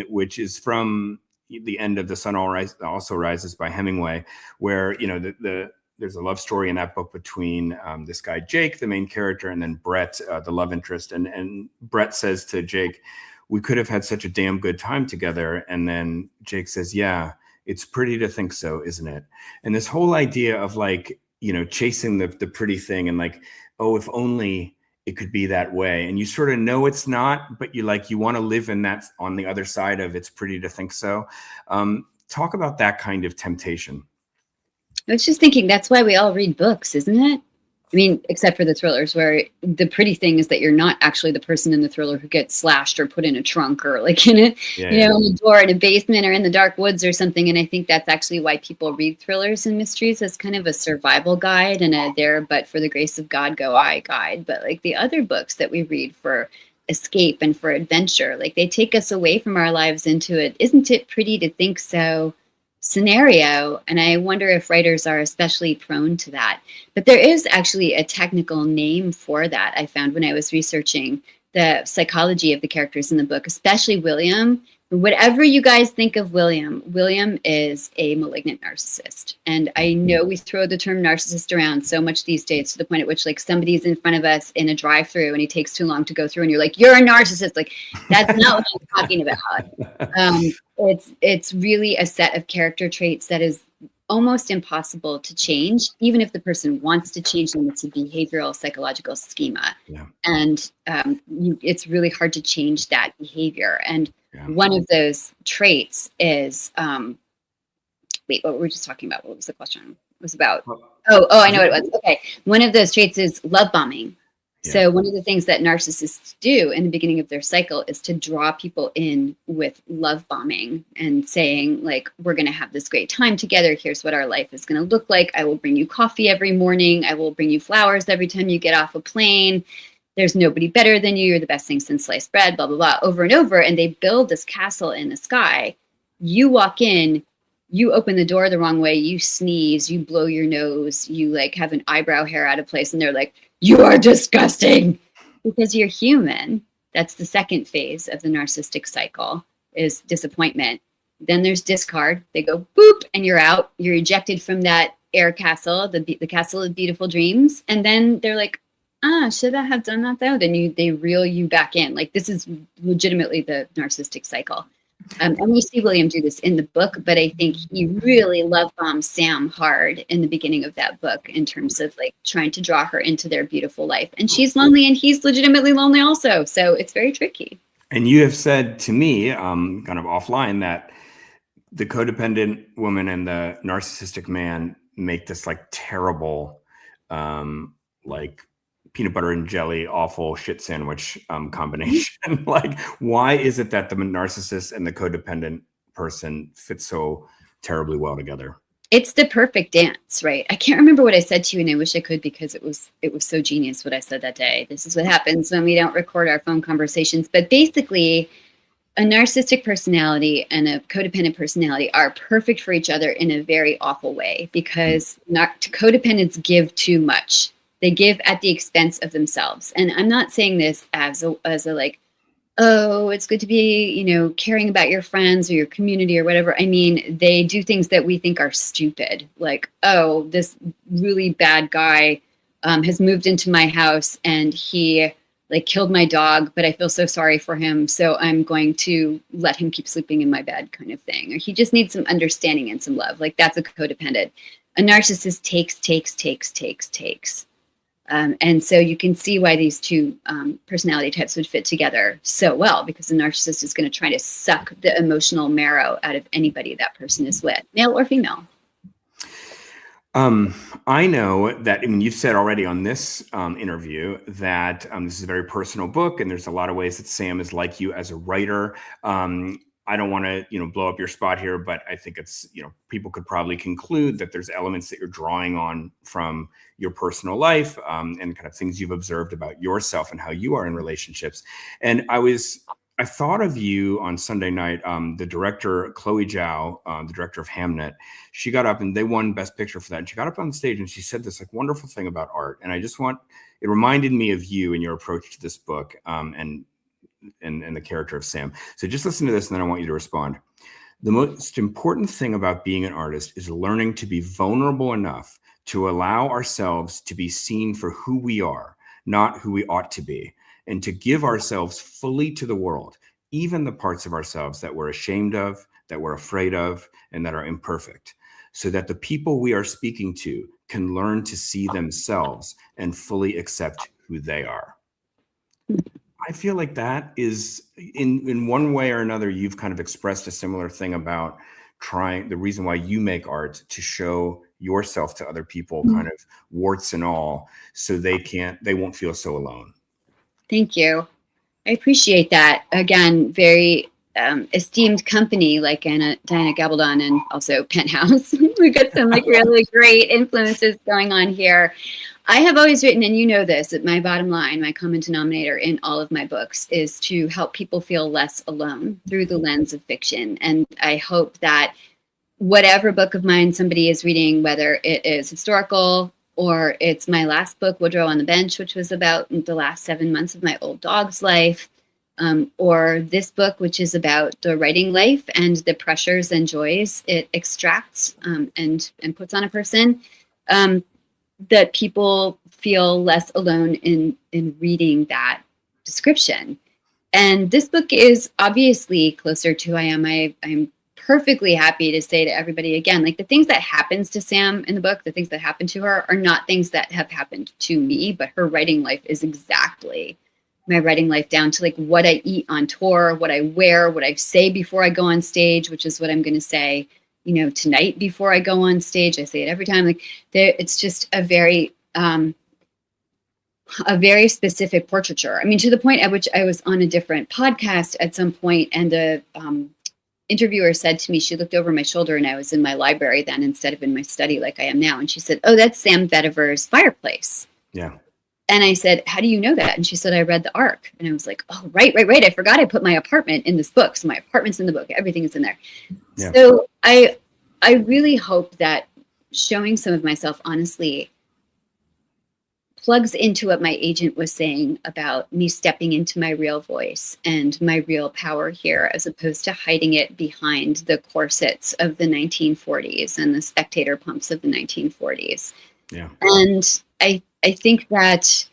which is from the end of The Sun Also Rises by Hemingway, where, you know, there's a love story in that book between this guy, Jake, the main character, and then Brett, the love interest. And Brett says to Jake, we could have had such a damn good time together. And then Jake says, yeah, it's pretty to think so, isn't it? And this whole idea of like, you know, chasing the pretty thing and like, oh, if only it could be that way. And you sort of know it's not, but you want to live in that on the other side of it's pretty to think so. Talk about that kind of temptation. I was just thinking that's why we all read books, isn't it? I mean, except for the thrillers, where the pretty thing is that you're not actually the person in the thriller who gets slashed or put in a trunk or like in a, in a door in a basement or in the dark woods or something. And I think that's actually why people read thrillers and mysteries as kind of a survival guide and a there, but for the grace of God, go I guide. But like the other books that we read for escape and for adventure, like they take us away from our lives into it. Isn't it pretty to think so? Scenario. And I wonder if writers are especially prone to that. But there is actually a technical name for that. I found when I was researching the psychology of the characters in the book, especially William. Whatever you guys think of William, William is a malignant narcissist. And I know we throw the term narcissist around so much these days, to the point at which, like, somebody's in front of us in a drive-through and he takes too long to go through and you're like, you're a narcissist. Like, that's not what I'm talking about. It's really a set of character traits that is almost impossible to change, even if the person wants to change them. It's a behavioral psychological schema. Yeah. And it's really hard to change that behavior. And one of those traits is, wait, what were we just talking about? What was the question? It was about, I know what it was. Okay. One of those traits is love bombing. Yeah. So one of the things that narcissists do in the beginning of their cycle is to draw people in with love bombing and saying, like, we're going to have this great time together. Here's what our life is going to look like. I will bring you coffee every morning. I will bring you flowers every time you get off a plane. There's nobody better than you. You're the best thing since sliced bread, blah, blah, blah, over and over. And they build this castle in the sky. You walk in, you open the door the wrong way, you sneeze, you blow your nose, you like have an eyebrow hair out of place. And they're like, you are disgusting, because you're human. That's the second phase of the narcissistic cycle, is disappointment. Then there's discard. They go boop and you're out. You're ejected from that air castle, the castle of beautiful dreams. And then they're like, should I have done that though? Then they reel you back in. Like, this is legitimately the narcissistic cycle. And we see William do this in the book, but I think he really love bombs Sam hard in the beginning of that book, in terms of like trying to draw her into their beautiful life. And she's lonely and he's legitimately lonely also. So it's very tricky. And you have said to me, kind of offline, that the codependent woman and the narcissistic man make this like terrible, like peanut butter and jelly, awful shit sandwich combination. Like, why is it that the narcissist and the codependent person fit so terribly well together? It's the perfect dance, right? I can't remember what I said to you, and I wish I could, because it was so genius what I said that day. This is what happens when we don't record our phone conversations. But basically, a narcissistic personality and a codependent personality are perfect for each other in a very awful way, because codependents give too much. They give at the expense of themselves. And I'm not saying this as a like, oh, it's good to be, caring about your friends or your community or whatever. I mean, they do things that we think are stupid. Like, oh, this really bad guy has moved into my house and he like killed my dog, but I feel so sorry for him, so I'm going to let him keep sleeping in my bed, kind of thing. Or he just needs some understanding and some love. Like, that's a codependent. A narcissist takes. And so you can see why these two personality types would fit together so well, because the narcissist is going to try to suck the emotional marrow out of anybody that person is with, male or female. I know that, I mean, you've said already on this interview that this is a very personal book, and there's a lot of ways that Sam is like you as a writer. I don't want to, blow up your spot here, but I think it's, people could probably conclude that there's elements that you're drawing on from your personal life and kind of things you've observed about yourself and how you are in relationships. And I thought of you on Sunday night, the director, Chloe Zhao, the director of Hamnet. She got up and they won Best Picture for that. And she got up on stage and she said this like wonderful thing about art. And it reminded me of you and your approach to this book and the character of Sam. So just listen to this and then I want you to respond. The most important thing about being an artist is learning to be vulnerable enough to allow ourselves to be seen for who we are, not who we ought to be, and to give ourselves fully to the world, even the parts of ourselves that we're ashamed of, that we're afraid of, and that are imperfect, so that the people we are speaking to can learn to see themselves and fully accept who they are. I feel like that is, in one way or another, you've kind of expressed a similar thing about the reason why you make art, to show yourself to other people, kind of warts and all, so they won't feel so alone. Thank you. I appreciate that. Again, very esteemed company like Diana Gabaldon and also Penthouse. We've got some like really great influences going on here. I have always written, and you know this, that my bottom line, my common denominator in all of my books is to help people feel less alone through the lens of fiction. And I hope that whatever book of mine somebody is reading, whether it is historical or it's my last book, Woodrow on the Bench, which was about the last 7 months of my old dog's life, or this book, which is about the writing life and the pressures and joys it extracts and puts on a person, that people feel less alone in reading that description. And this book is obviously closer to who I am. I'm perfectly happy to say to everybody again, like the things that happens to Sam in the book, the things that happen to her are not things that have happened to me, but her writing life is exactly my writing life, down to like what I eat on tour, what I wear, what I say before I go on stage, which is what I'm going to say, tonight before I go on stage. I say it every time. Like it's just a very specific portraiture. I mean, to the point at which I was on a different podcast at some point, and the interviewer said to me, she looked over my shoulder, and I was in my library then instead of in my study like I am now. And she said, "Oh, that's Sam Vetiver's fireplace." Yeah. And I said, "How do you know that?" And she said, "I read the ARC." And I was like, "Oh, right. I forgot I put my apartment in this book. So my apartment's in the book. Everything is in there." Yeah. So I really hope that showing some of myself honestly plugs into what my agent was saying about me stepping into my real voice and my real power here, as opposed to hiding it behind the corsets of the 1940s and the spectator pumps of the 1940s. Yeah. And I think that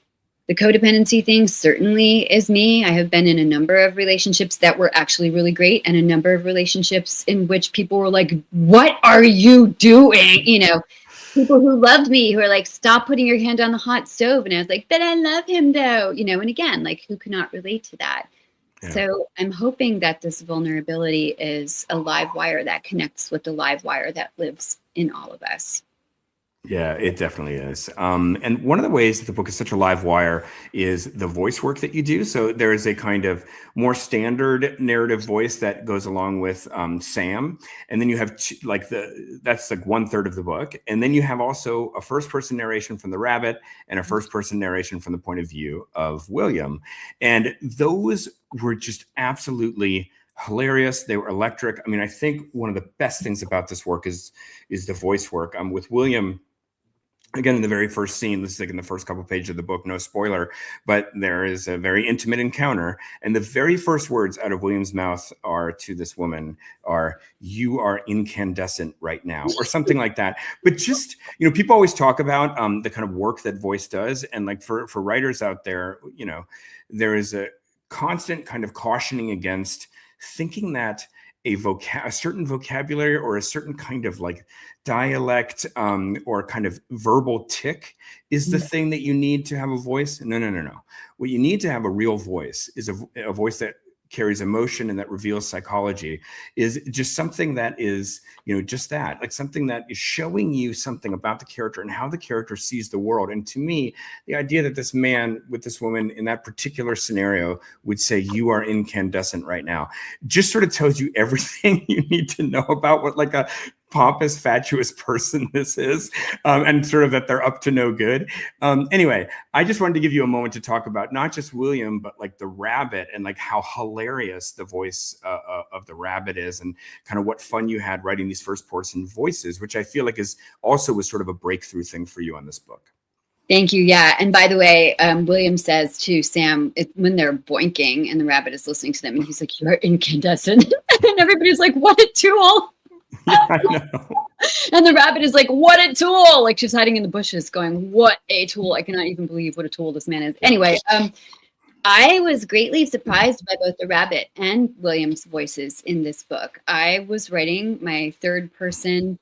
the codependency thing certainly is me. I have been in a number of relationships that were actually really great, and a number of relationships in which people were like, "What are you doing?" People who loved me who are like, "Stop putting your hand on the hot stove." And I was like, "But I love him though." And again, like, who cannot relate to that? Yeah. So I'm hoping that this vulnerability is a live wire that connects with the live wire that lives in all of us. Yeah, it definitely is. And one of the ways that the book is such a live wire is the voice work that you do. So there is a kind of more standard narrative voice that goes along with Sam. And then you have that's like 1/3 of the book. And then you have also a first person narration from the rabbit and a first person narration from the point of view of William. And those were just absolutely hilarious. They were electric. I mean, I think one of the best things about this work is the voice work. With William, again, in the very first scene, this is like in the first couple pages of the book, no spoiler, but there is a very intimate encounter. And the very first words out of William's mouth to this woman are, "You are incandescent right now," or something like that. But just, people always talk about the kind of work that voice does. And like for writers out there, there is a constant kind of cautioning against thinking that a certain vocabulary or a certain kind of like dialect or kind of verbal tick is the thing that you need to have a voice. No. What you need to have a real voice is a voice that carries emotion and that reveals psychology, is just something that is, just that, like something that is showing you something about the character and how the character sees the world. And to me, the idea that this man with this woman in that particular scenario would say, "You are incandescent right now," just sort of tells you everything you need to know about what like a pompous, fatuous person this is, and sort of that they're up to no good. Anyway, I just wanted to give you a moment to talk about not just William, but like the rabbit and like how hilarious the voice of the rabbit is, and kind of what fun you had writing these first person voices, which I feel like was sort of a breakthrough thing for you on this book. Thank you. Yeah. And by the way, William says to Sam, when they're boinking and the rabbit is listening to them, and he's like, "You're incandescent." And everybody's like, "What a tool." Yeah, I know. And the rabbit is like, "What a tool." Like she's hiding in the bushes going, "What a tool." I cannot even believe what a tool this man is. Anyway, I was greatly surprised by both the rabbit and William's voices in this book. I was writing my third person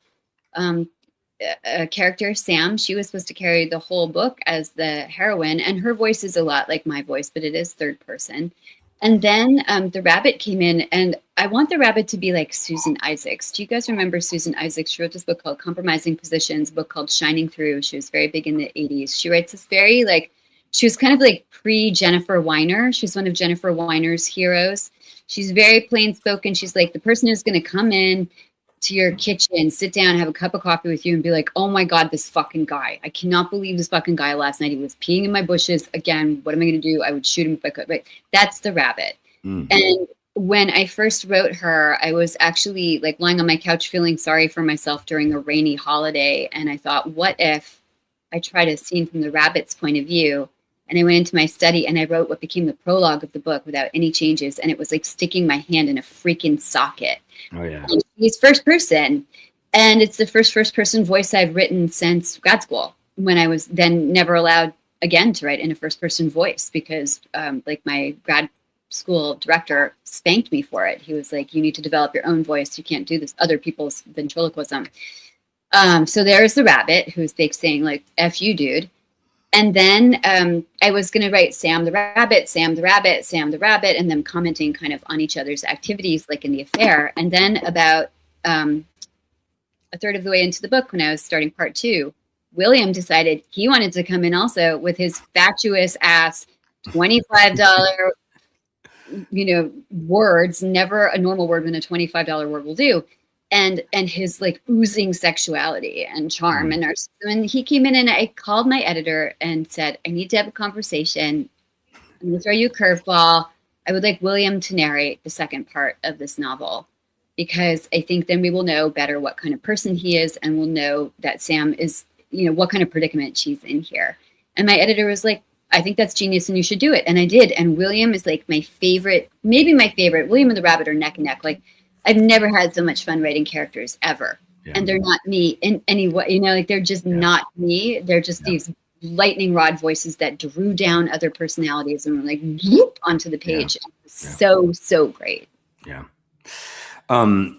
character, Sam. She was supposed to carry the whole book as the heroine, and her voice is a lot like my voice, but it is third person. And then the rabbit came in, and I want the rabbit to be like Susan Isaacs. Do you guys remember Susan Isaacs? She wrote this book called Compromising Positions, a book called Shining Through. She was very big in the 80s. She writes this very she was kind of like pre-Jennifer Weiner. She's one of Jennifer Weiner's heroes. She's very plain spoken. She's like the person who's going to come in to your kitchen, sit down, have a cup of coffee with you, and be like, "Oh my God, this fucking guy. I cannot believe this fucking guy last night. He was peeing in my bushes. Again, what am I going to do? I would shoot him if I could." Right? That's the rabbit. And when I first wrote her, I was actually like lying on my couch feeling sorry for myself during a rainy holiday. And I thought, what if I tried a scene from the rabbit's point of view? And I went into my study and I wrote what became the prologue of the book without any changes. And it was like sticking my hand in a freaking socket. Oh, yeah. And he's first person. And it's the first person voice I've written since grad school, when I was then never allowed again to write in a first person voice because like my grad school director spanked me for it. He was like, you need to develop your own voice. You can't do this other people's ventriloquism. So there's the rabbit who's like saying like, F you, dude. And then I was going to write Sam the rabbit, Sam the rabbit, Sam the rabbit, and them commenting kind of on each other's activities, like in the affair. And then about a third of the way into the book, when I was starting part 2, William decided he wanted to come in also with his fatuous ass $25, words, never a normal word when a $25 word will do. And his like oozing sexuality and charm and narcissism. And he came in and I called my editor and said, I need to have a conversation. I'm going to throw you a curveball. I would like William to narrate the second part of this novel, because I think then we will know better what kind of person he is, and we'll know that Sam is, what kind of predicament she's in here. And my editor was like, I think that's genius and you should do it. And I did. And William is like my favorite, maybe my favorite. William and the rabbit are neck and neck. Like, I've never had so much fun writing characters ever. Yeah. And they're not me in any way, like they're just not me. They're just these lightning rod voices that drew down other personalities and were like whoop onto the page. So great. Yeah. I've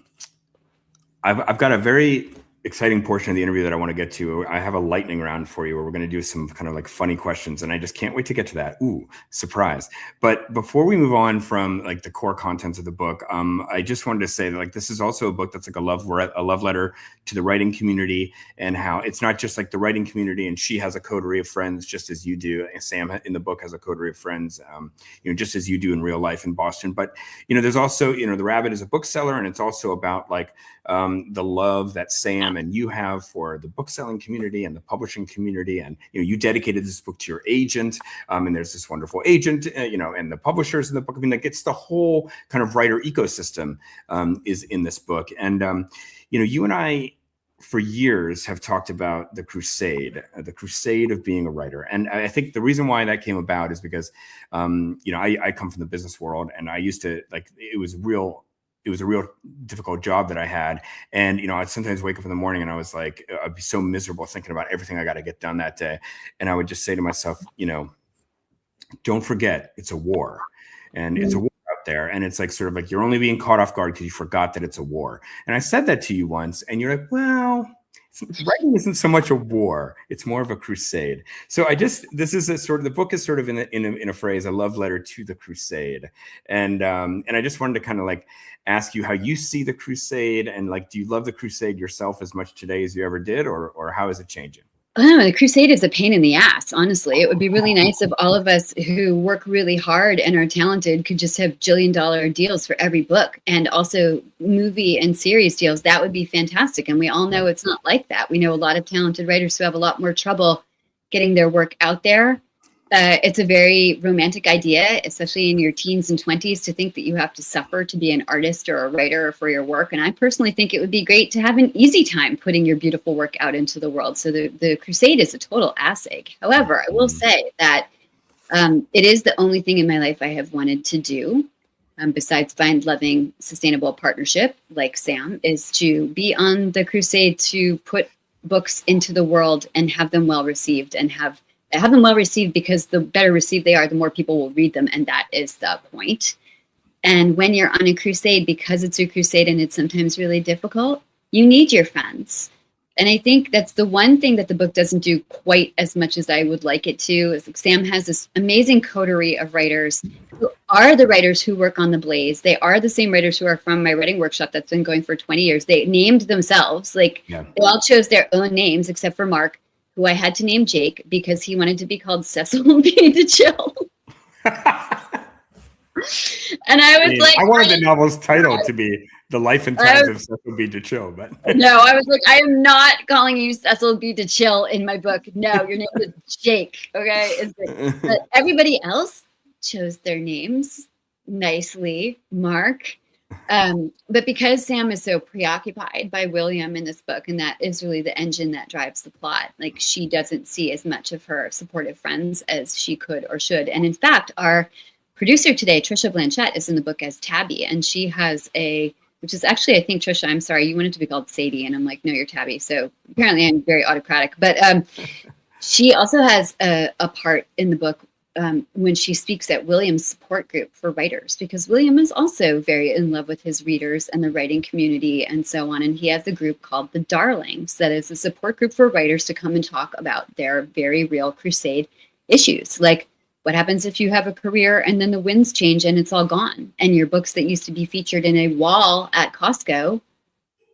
got a very exciting portion of the interview that I want to get to. I have a lightning round for you where we're going to do some kind of like funny questions, and I just can't wait to get to that. Ooh, surprise. But before we move on from like the core contents of the book, I just wanted to say that like this is also a book that's like a love letter to the writing community, and how it's not just like the writing community and she has a coterie of friends just as you do. And Sam in the book has a coterie of friends, just as you do in real life in Boston. But, there's also, the rabbit is a bookseller, and it's also about like the love that Sam and you have for the book selling community and the publishing community. And, you dedicated this book to your agent, and there's this wonderful agent, and the publishers in the book. I mean, like it's the whole kind of writer ecosystem is in this book. And, you and I, for years, have talked about the crusade of being a writer. And I think the reason why that came about is because, I come from the business world, and I used to it was a real difficult job that I had. And, I'd sometimes wake up in the morning and I was like, I'd be so miserable thinking about everything I got to get done that day. And I would just say to myself, don't forget it's a war, and it's a war out there. And it's like, sort of like, you're only being caught off guard because you forgot that it's a war. And I said that to you once, and you're like, well, writing isn't so much a war, it's more of a crusade. So this is a sort of, the book is sort of in a phrase, a love letter to the crusade. And I just wanted to kind of like ask you how you see the crusade, and like, do you love the crusade yourself as much today as you ever did, or how is it changing? I don't know, the crusade is a pain in the ass, honestly. It would be really nice if all of us who work really hard and are talented could just have $1 billion deals for every book, and also movie and series deals. That would be fantastic. And we all know it's not like that. We know a lot of talented writers who have a lot more trouble getting their work out there. It's a very romantic idea, especially in your teens and 20s, to think that you have to suffer to be an artist or a writer for your work. And I personally think it would be great to have an easy time putting your beautiful work out into the world. So the crusade is a total ass ache. However, I will say that it is the only thing in my life I have wanted to do, besides find loving, sustainable partnership like Sam, is to be on the crusade to put books into the world and have them well received, and have them well received, because the better received they are, the more people will read them. And that is the point. And when you're on a crusade, because it's a crusade and it's sometimes really difficult, you need your friends. And I think that's the one thing that the book doesn't do quite as much as I would like it to, is like Sam has this amazing coterie of writers who are the writers who work on The Blaze. They are the same writers who are from my writing workshop that's been going for 20 years. They named themselves, they all chose their own names except for Mark, who I had to name Jake because he wanted to be called Cecil B. DeChill. And I was like, I wanted the novel's title to be The Life and Times of Cecil B. DeChill, but no, I was like, I am not calling you Cecil B. DeChill in my book. No, your name is Jake. Okay. But everybody else chose their names nicely. Mark, But because Sam is so preoccupied by William in this book, and that is really the engine that drives the plot, like she doesn't see as much of her supportive friends as she could or should. And in fact, our producer today, Trisha Blanchett, is in the book as Tabby, and she has which is actually, I think, Trisha, I'm sorry, you wanted to be called Sadie, and I'm like, no, you're Tabby. So apparently I'm very autocratic, but she also has a part in the book when she speaks at William's support group for writers, because William is also very in love with his readers and the writing community and so on. And he has a group called the Darlings that is a support group for writers to come and talk about their very real crusade issues. Like, what happens if you have a career and then the winds change and it's all gone? And your books that used to be featured in a wall at Costco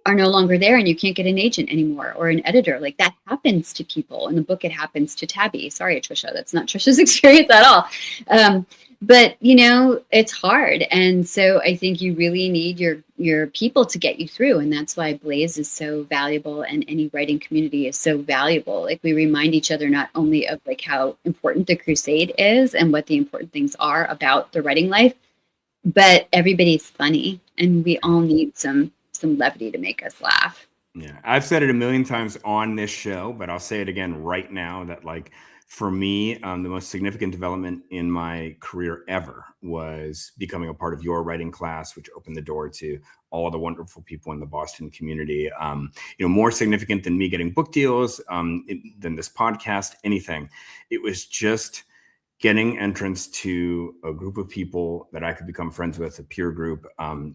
are no longer there and you can't get an agent anymore or an editor. Like, that happens to people. In the book, it happens to Tabby. Sorry, Trisha, that's not Trisha's experience at all. But, it's hard. And so I think you really need your people to get you through. And that's why Blaze is so valuable, and any writing community is so valuable. Like, we remind each other not only of like how important the crusade is and what the important things are about the writing life, but everybody's funny and we all need some levity to make us laugh. Yeah, I've said it a million times on this show, but I'll say it again right now that, like, for me, the most significant development in my career ever was becoming a part of your writing class, which opened the door to all the wonderful people in the Boston community. More significant than me getting book deals, than this podcast, anything. It was just getting entrance to a group of people that I could become friends with, a peer group.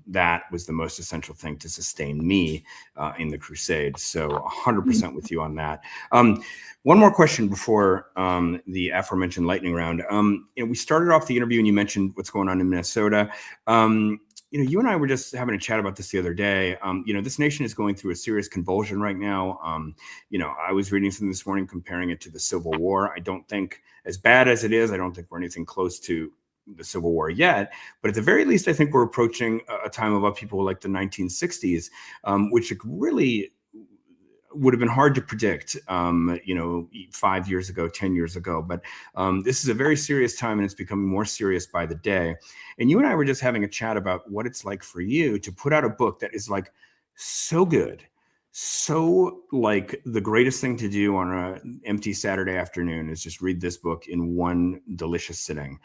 That was the most essential thing to sustain me in the crusade. So 100% with you on that. One more question before the aforementioned lightning round. We started off the interview and you mentioned what's going on in Minnesota. You and I were just having a chat about this the other day. This nation is going through a serious convulsion right now. I was reading something this morning comparing it to the Civil War. I don't think, as bad as it is, I don't think we're anything close to the Civil War yet. But at the very least, I think we're approaching a time of upheaval like the 1960s, which really would have been hard to predict, 5 years ago, 10 years ago. But this is a very serious time, and it's becoming more serious by the day. And you and I were just having a chat about what it's like for you to put out a book that is like so good, so like the greatest thing to do on an empty Saturday afternoon is just read this book in one delicious sitting.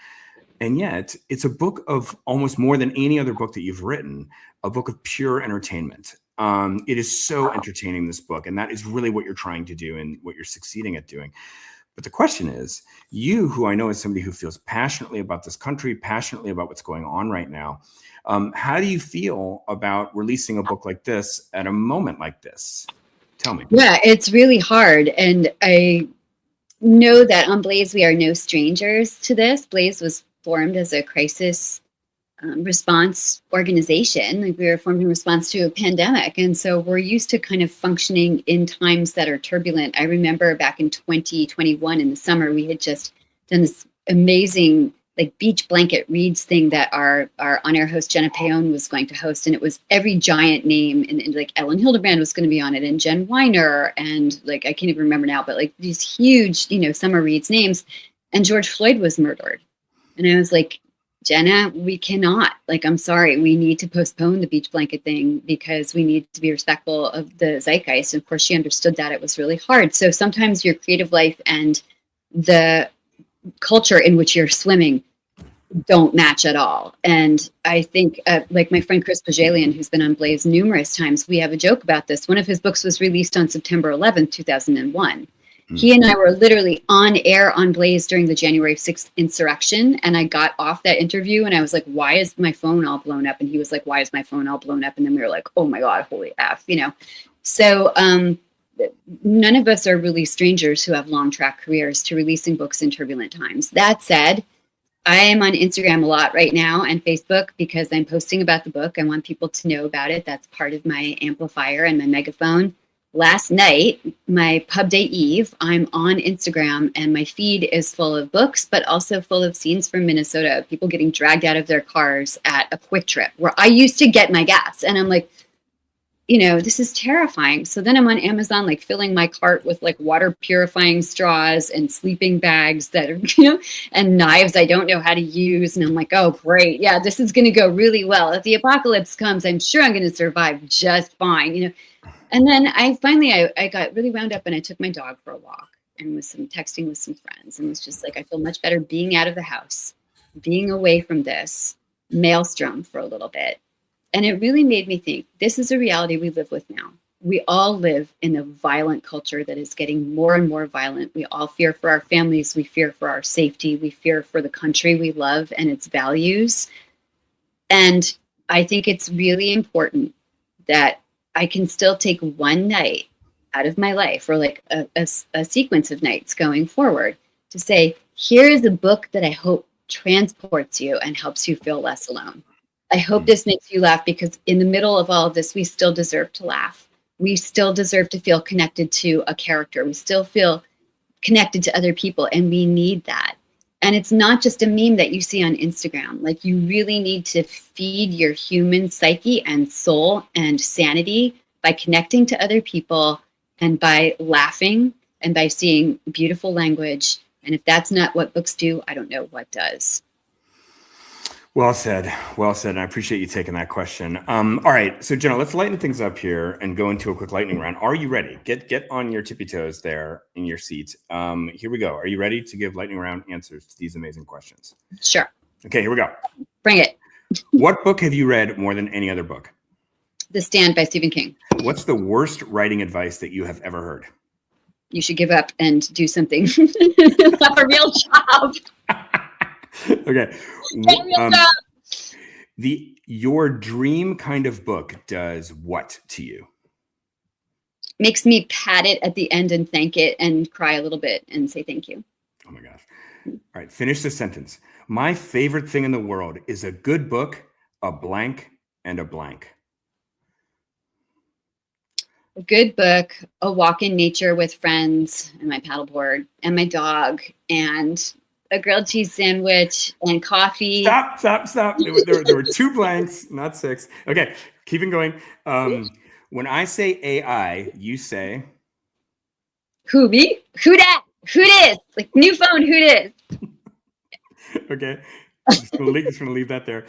And yet it's a book of almost more than any other book that you've written, a book of pure entertainment. It is so entertaining, this book, and that is really what you're trying to do and what you're succeeding at doing. But the question is, you, who I know is somebody who feels passionately about this country, passionately about what's going on right now, how do you feel about releasing a book like this at a moment like this? Tell me. Yeah, it's really hard. And I know that on Blaze, we are no strangers to this. Blaze was formed as a crisis response organization. Like, we were formed in response to a pandemic. And so we're used to kind of functioning in times that are turbulent. I remember back in 2021 in the summer, we had just done this amazing like beach blanket reads thing that our on-air host Jenna Payon was going to host, and it was every giant name, and like Ellen Hildebrand was going to be on it, and Jen Weiner, and like I can't even remember now, but like these huge summer reads names. And George Floyd was murdered, and I was like, Jenna, we cannot, like, I'm sorry, we need to postpone the beach blanket thing because we need to be respectful of the zeitgeist. And of course she understood that. It was really hard. So sometimes your creative life and the culture in which you're swimming don't match at all. And I think like my friend Chris Bajalian, who's been on Blaze numerous times, we have a joke about this. One of his books was released on September 11th, 2001. He and I were literally on air on Blaze during the January 6th insurrection. And I got off that interview and I was like, why is my phone all blown up? And he was like, why is my phone all blown up? And then we were like, oh my God, holy F, So none of us are really strangers who have long track careers to releasing books in turbulent times. That said, I am on Instagram a lot right now and Facebook because I'm posting about the book. I want people to know about it. That's part of my amplifier and my megaphone. Last night, my pub day eve, I'm on Instagram and my feed is full of books, but also full of scenes from Minnesota, people getting dragged out of their cars at a Quick Trip where I used to get my gas. And I'm like, this is terrifying. So then I'm on Amazon, like filling my cart with like water purifying straws and sleeping bags that are, and knives I don't know how to use. And I'm like, oh, great. Yeah, this is going to go really well. If the apocalypse comes, I'm sure I'm going to survive just fine, And then I got really wound up and I took my dog for a walk and was texting with some friends and was just like, I feel much better being out of the house, being away from this maelstrom for a little bit. And it really made me think, this is a reality we live with now. We all live in a violent culture that is getting more and more violent. We all fear for our families. We fear for our safety. We fear for the country we love and its values. And I think it's really important that I can still take one night out of my life, or like a sequence of nights going forward, to say, here is a book that I hope transports you and helps you feel less alone. I hope this makes you laugh, because in the middle of all of this, we still deserve to laugh. We still deserve to feel connected to a character. We still feel connected to other people, and we need that. And it's not just a meme that you see on Instagram. Like, you really need to feed your human psyche and soul and sanity by connecting to other people and by laughing and by seeing beautiful language. And if that's not what books do, I don't know what does. Well said. Well said. And I appreciate you taking that question. All right. So, Jenna, let's lighten things up here and go into a quick lightning round. Are you ready? Get on your tippy toes there in your seat. Here we go. Are you ready to give lightning round answers to these amazing questions? Sure. Okay, here we go. Bring it. What book have you read more than any other book? The Stand by Stephen King. What's the worst writing advice that you have ever heard? You should give up and do something. Have a real job. Okay. Get a real job. Your dream kind of book does what to you? Makes me pat it at the end and thank it and cry a little bit and say thank you. Oh my gosh. All right. Finish the sentence. My favorite thing in the world is a good book, a blank, and a blank. A good book, a walk in nature with friends and my paddleboard and my dog and a grilled cheese sandwich and coffee. Stop. There were 2 blanks, not 6. Okay, keeping going. When I say AI, you say? Who, me? Who dat? Who dis? Like, new phone, who dis? Okay, just gonna leave that there.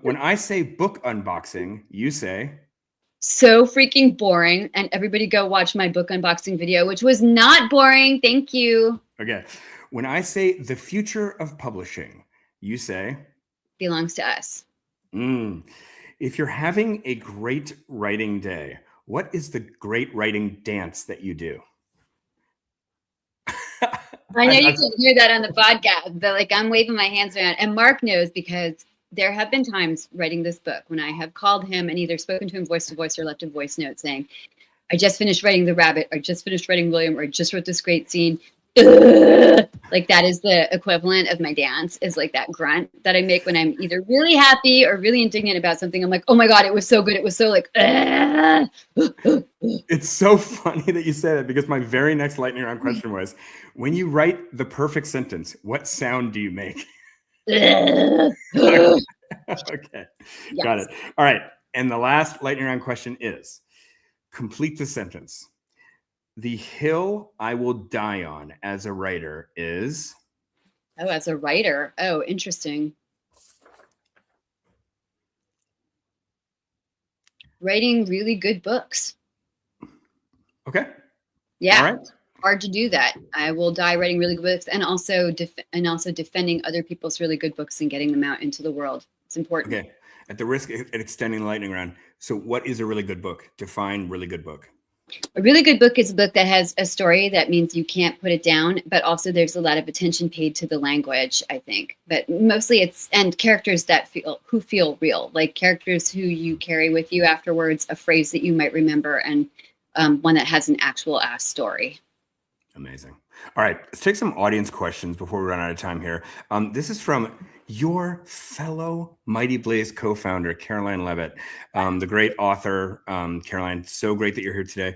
When I say book unboxing, you say? So freaking boring. And everybody go watch my book unboxing video, which was not boring. Thank you. Okay. When I say the future of publishing, you say? Belongs to us. If you're having a great writing day, what is the great writing dance that you do? I know you can hear that on the podcast, but like, I'm waving my hands around. And Mark knows, because there have been times writing this book when I have called him and either spoken to him voice to voice or left a voice note saying, I just finished writing The Rabbit, or I just finished writing William, or I just wrote this great scene. Like, that is the equivalent of my dance, is like that grunt that I make when I'm either really happy or really indignant about something. I'm like, oh my God, it was so good. It was so like, It's so funny that you said it, because my very next lightning round question was, when you write the perfect sentence, what sound do you make? Okay, yes. Got it. All right. And the last lightning round question is, complete the sentence. The hill I will die on as a writer is? Oh, as a writer. Oh, interesting. Writing really good books. Okay. Yeah. All right. Hard to do that. I will die writing really good books, and also defending other people's really good books and getting them out into the world. It's important. Okay. At the risk of extending the lightning round, so what is a really good book? Define really good book. A really good book is a book that has a story that means you can't put it down, but also there's a lot of attention paid to the language, I think. But mostly and characters that feel real, like characters who you carry with you afterwards, a phrase that you might remember, and one that has an actual ass story. Amazing. All right, let's take some audience questions before we run out of time here. This is from your fellow Mighty Blaze co-founder, Caroline Levitt, the great author. Caroline, so great that you're here today.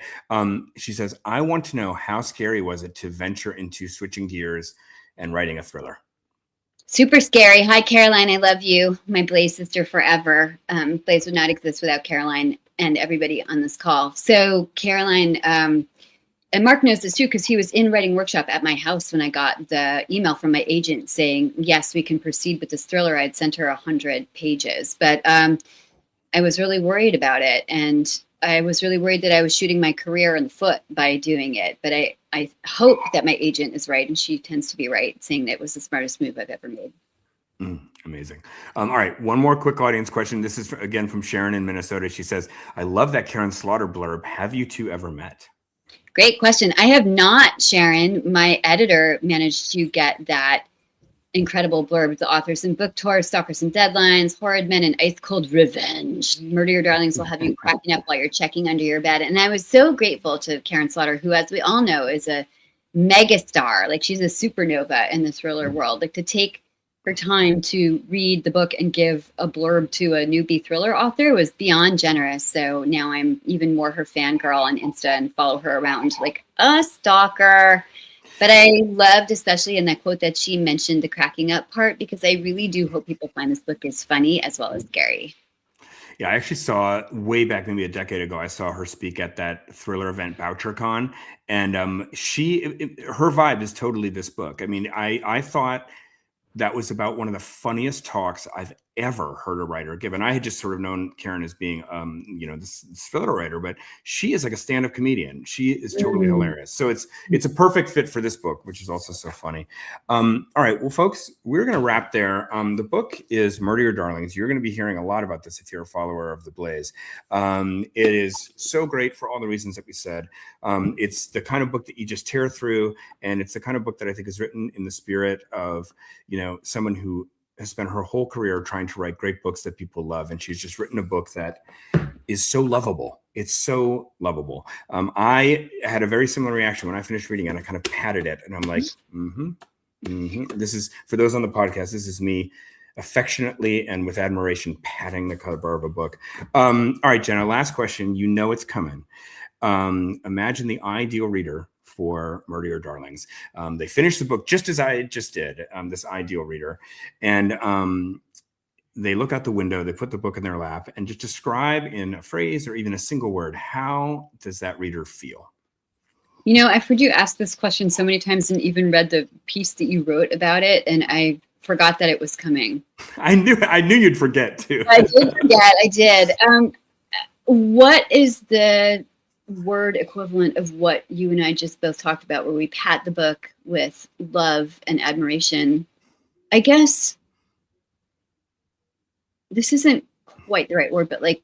She says, I want to know, how scary was it to venture into switching gears and writing a thriller? Super scary. Hi, Caroline. I love you. My Blaze sister forever. Blaze would not exist without Caroline and everybody on this call. So Caroline, and Mark knows this too, because he was in writing workshop at my house when I got the email from my agent saying, yes, we can proceed with this thriller. I'd sent her 100 pages, but I was really worried about it. And I was really worried that I was shooting my career in the foot by doing it. But I hope that my agent is right, and she tends to be right, saying that it was the smartest move I've ever made. Amazing. All right. One more quick audience question. This is again from Sharon in Minnesota. She says, I love that Karin Slaughter blurb. Have you two ever met? Great question. I have not, Sharon. My editor managed to get that incredible blurb. The authors in book tour, Stalkers and Deadlines, Horrid Men, and Ice Cold Revenge. Murder Your Darlings will have you cracking up while you're checking under your bed. And I was so grateful to Karin Slaughter, who, as we all know, is a megastar. Like, she's a supernova in the thriller world. Like, to take her time to read the book and give a blurb to a newbie thriller author was beyond generous. So now I'm even more her fangirl on Insta and follow her around like a stalker. But I loved, especially in that quote, that she mentioned the cracking up part, because I really do hope people find this book is funny as well as scary. Yeah, I actually saw way back, maybe a decade ago, I saw her speak at that thriller event, BoucherCon. And her vibe is totally this book. I mean, I thought that was about one of the funniest talks I've ever heard a writer give. And I had just sort of known Karin as being, this thriller writer, but she is like a stand-up comedian. She is totally hilarious. So it's a perfect fit for this book, which is also so funny. All right, well, folks, we're going to wrap there. The book is Murder Your Darlings. You're going to be hearing a lot about this if you're a follower of The Blaze. It is so great for all the reasons that we said. It's the kind of book that you just tear through, and it's the kind of book that I think is written in the spirit of, someone who has spent her whole career trying to write great books that people love. And she's just written a book that is so lovable. It's so lovable. I had a very similar reaction when I finished reading it. I kind of patted it and I'm like, This is, for those on the podcast, this is me affectionately and with admiration patting the cover of a book. All right, Jenna, last question. You know it's coming. Imagine the ideal reader for Murder Your Darlings. They finished the book just as I just did, this ideal reader. And they look out the window, they put the book in their lap, and just describe in a phrase or even a single word, how does that reader feel? I've heard you ask this question so many times and even read the piece that you wrote about it, and I forgot that it was coming. I knew you'd forget too. I did forget. I did. What is the word equivalent of what you and I just both talked about, where we pat the book with love and admiration? I guess this isn't quite the right word, but like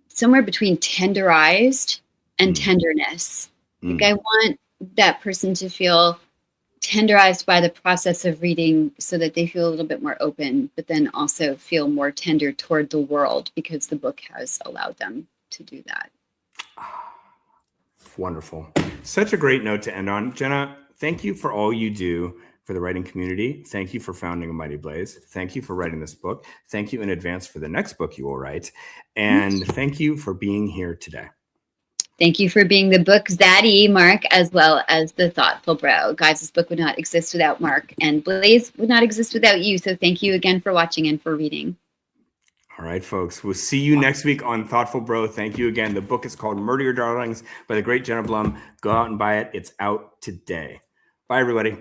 somewhere between tenderized and tenderness. Like, I want that person to feel tenderized by the process of reading so that they feel a little bit more open, but then also feel more tender toward the world because the book has allowed them to do that. Wonderful. Such a great note to end on. Jenna, thank you for all you do for the writing community. Thank you for founding A Mighty Blaze. Thank you for writing this book. Thank you in advance for the next book you will write. And thank you for being here today. Thank you for being the book zaddy, Mark, as well as the thoughtful bro. Guys, this book would not exist without Mark, and Blaze would not exist without you. So thank you again for watching and for reading. All right, folks. We'll see you next week on Thoughtful Bro. Thank you again. The book is called Murder Your Darlings by the great Jenna Blum. Go out and buy it. It's out today. Bye, everybody.